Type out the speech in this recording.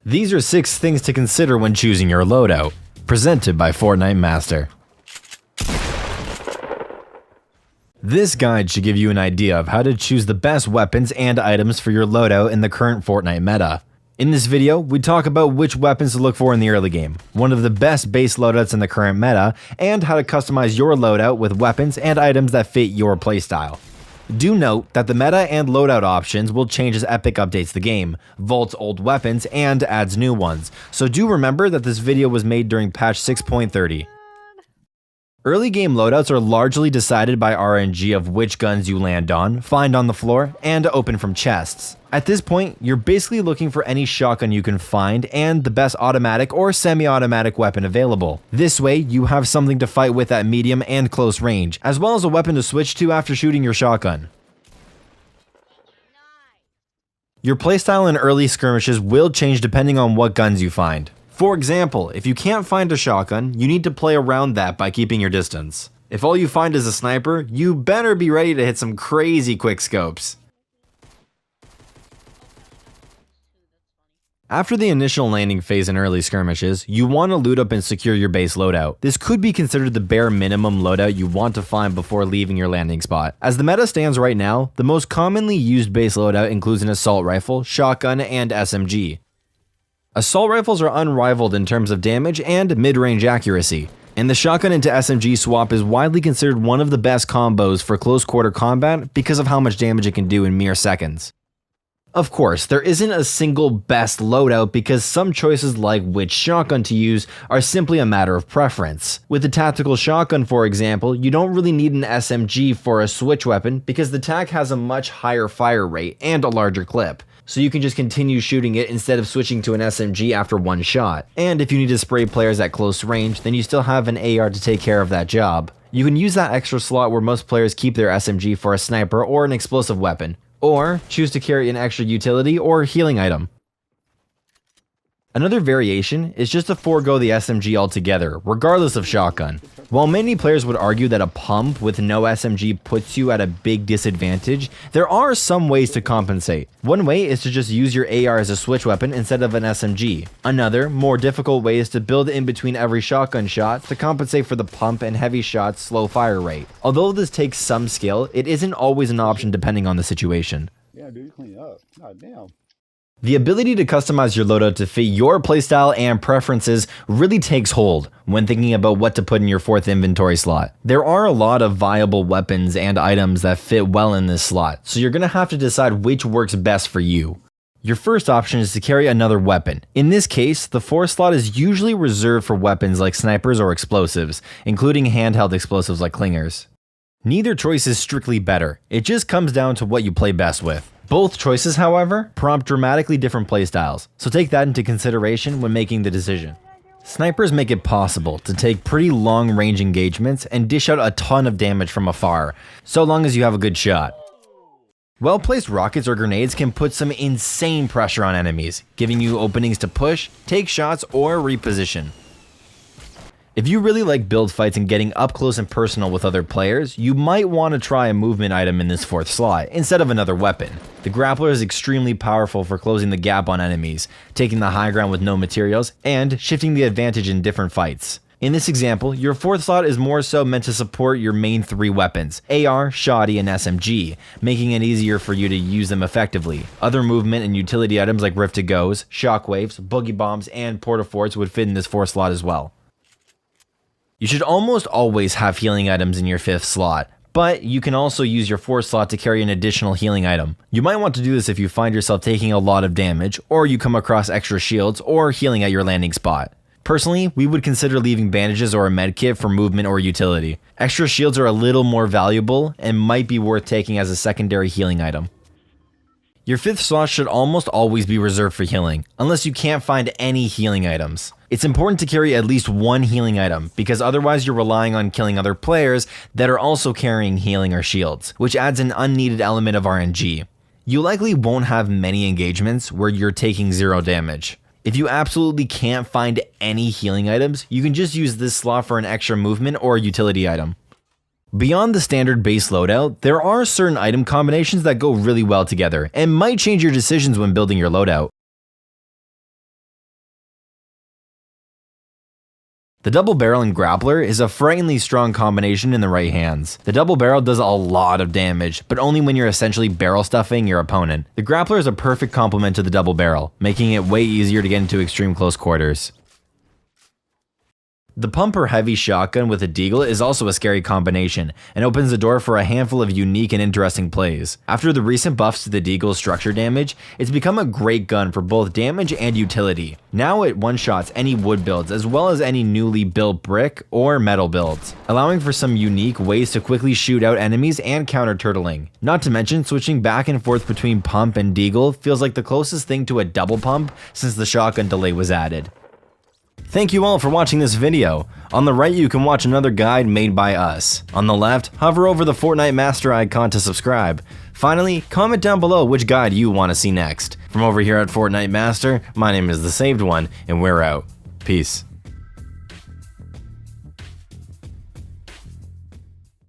These are 6 things to consider when choosing your loadout. Presented by Fortnite Master. This guide should give you an idea of how to choose the best weapons and items for your loadout in the current Fortnite meta. In this video, we talk about which weapons to look for in the early game, one of the best base loadouts in the current meta, and how to customize your loadout with weapons and items that fit your playstyle. Do note that the meta and loadout options will change as Epic updates the game, vaults old weapons, and adds new ones, so do remember that this video was made during patch 6.30. Early game loadouts are largely decided by RNG of which guns you land on, find on the floor, and open from chests. At this point, you're basically looking for any shotgun you can find and the best automatic or semi-automatic weapon available. This way, you have something to fight with at medium and close range, as well as a weapon to switch to after shooting your shotgun. Your playstyle in early skirmishes will change depending on what guns you find. For example, if you can't find a shotgun, you need to play around that by keeping your distance. If all you find is a sniper, you better be ready to hit some crazy quick scopes. After the initial landing phase in early skirmishes, you want to loot up and secure your base loadout. This could be considered the bare minimum loadout you want to find before leaving your landing spot. As the meta stands right now, the most commonly used base loadout includes an assault rifle, shotgun, and SMG. Assault rifles are unrivaled in terms of damage and mid-range accuracy, and the shotgun into SMG swap is widely considered one of the best combos for close quarter combat because of how much damage it can do in mere seconds. Of course, there isn't a single best loadout because some choices like which shotgun to use are simply a matter of preference. With the tactical shotgun, for example, you don't really need an SMG for a switch weapon because the TAC has a much higher fire rate and a larger clip, so you can just continue shooting it instead of switching to an SMG after one shot. And if you need to spray players at close range, then you still have an AR to take care of that job. You can use that extra slot where most players keep their SMG for a sniper or an explosive weapon, or choose to carry an extra utility or healing item. Another variation is just to forego the SMG altogether, regardless of shotgun. While many players would argue that a pump with no SMG puts you at a big disadvantage, there are some ways to compensate. One way is to just use your AR as a switch weapon instead of an SMG. Another, more difficult way is to build in between every shotgun shot to compensate for the pump and heavy shots' slow fire rate. Although this takes some skill, it isn't always an option depending on the situation. Yeah, dude, you clean up. God damn. The ability to customize your loadout to fit your playstyle and preferences really takes hold when thinking about what to put in your 4th inventory slot. There are a lot of viable weapons and items that fit well in this slot, so you're going to have to decide which works best for you. Your first option is to carry another weapon. In this case, the 4th slot is usually reserved for weapons like snipers or explosives, including handheld explosives like clingers. Neither choice is strictly better, it just comes down to what you play best with. Both choices, however, prompt dramatically different playstyles, so take that into consideration when making the decision. Snipers make it possible to take pretty long-range engagements and dish out a ton of damage from afar, so long as you have a good shot. Well-placed rockets or grenades can put some insane pressure on enemies, giving you openings to push, take shots, or reposition. If you really like build fights and getting up close and personal with other players, you might want to try a movement item in this 4th slot, instead of another weapon. The grappler is extremely powerful for closing the gap on enemies, taking the high ground with no materials, and shifting the advantage in different fights. In this example, your 4th slot is more so meant to support your main 3 weapons, AR, Shoddy, and SMG, making it easier for you to use them effectively. Other movement and utility items like Rift-to-Goes, Shockwaves, Boogie Bombs, and Porta-Forts would fit in this 4th slot as well. You should almost always have healing items in your 5th slot, but you can also use your 4th slot to carry an additional healing item. You might want to do this if you find yourself taking a lot of damage, or you come across extra shields or healing at your landing spot. Personally, we would consider leaving bandages or a medkit for movement or utility. Extra shields are a little more valuable and might be worth taking as a secondary healing item. Your 5th slot should almost always be reserved for healing, unless you can't find any healing items. It's important to carry at least one healing item, because otherwise you're relying on killing other players that are also carrying healing or shields, which adds an unneeded element of RNG. You likely won't have many engagements where you're taking 0 damage. If you absolutely can't find any healing items, you can just use this slot for an extra movement or utility item. Beyond the standard base loadout, there are certain item combinations that go really well together and might change your decisions when building your loadout. The double barrel and grappler is a frighteningly strong combination in the right hands. The double barrel does a lot of damage, but only when you're essentially barrel stuffing your opponent. The grappler is a perfect complement to the double barrel, making it way easier to get into extreme close quarters. The pump or heavy shotgun with a deagle is also a scary combination, and opens the door for a handful of unique and interesting plays. After the recent buffs to the deagle's structure damage, it's become a great gun for both damage and utility. Now it one-shots any wood builds as well as any newly built brick or metal builds, allowing for some unique ways to quickly shoot out enemies and counter turtling. Not to mention, switching back and forth between pump and deagle feels like the closest thing to a double pump since the shotgun delay was added. Thank you all for watching this video. On the right you can watch another guide made by us. On the left, hover over the Fortnite Master icon to subscribe. Finally, comment down below which guide you want to see next. From over here at Fortnite Master, my name is The Saved One, and we're out. Peace.